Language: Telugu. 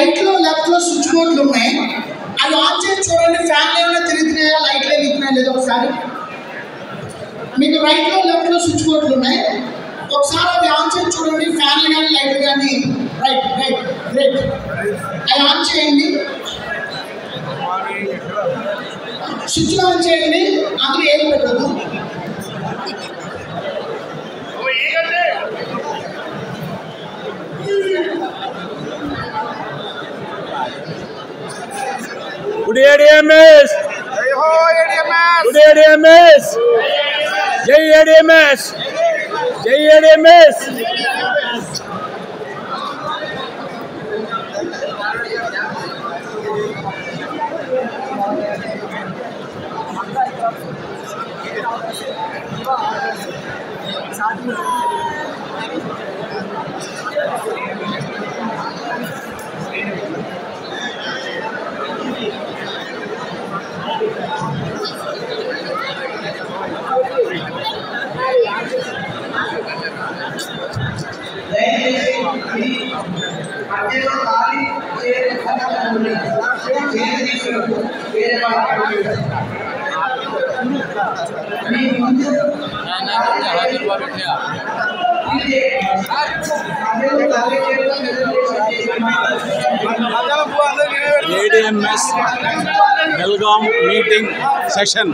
రైట్ లో లెఫ్ట్ లో స్విచ్ బోర్డులు ఉన్నాయి. అవి ఆన్ చేసి చూడండి, ఫ్యాన్లు ఏమైనా తిరుగుతున్నాయా, లైట్లు వెళ్తున్నాయా లేదా ఒకసారి. మీకు రైట్ లో లెఫ్ట్ లో స్విచ్ బోర్డులు ఉన్నాయి, ఒకసారి అవి ఆన్ చేసి చూడండి, ఫ్యాన్లు కానీ లైట్లు కానీ. రైట్ రైట్ రైట్ అవి ఆన్ చేయండి, స్విచ్ ఆన్ చేయండి, అందులో ఏం పెట్టదు. Good ADMS. Jai ho ADMS. Good ADMS. Jai ADMS. Jai ADMS. ADMS Belgaum meeting session.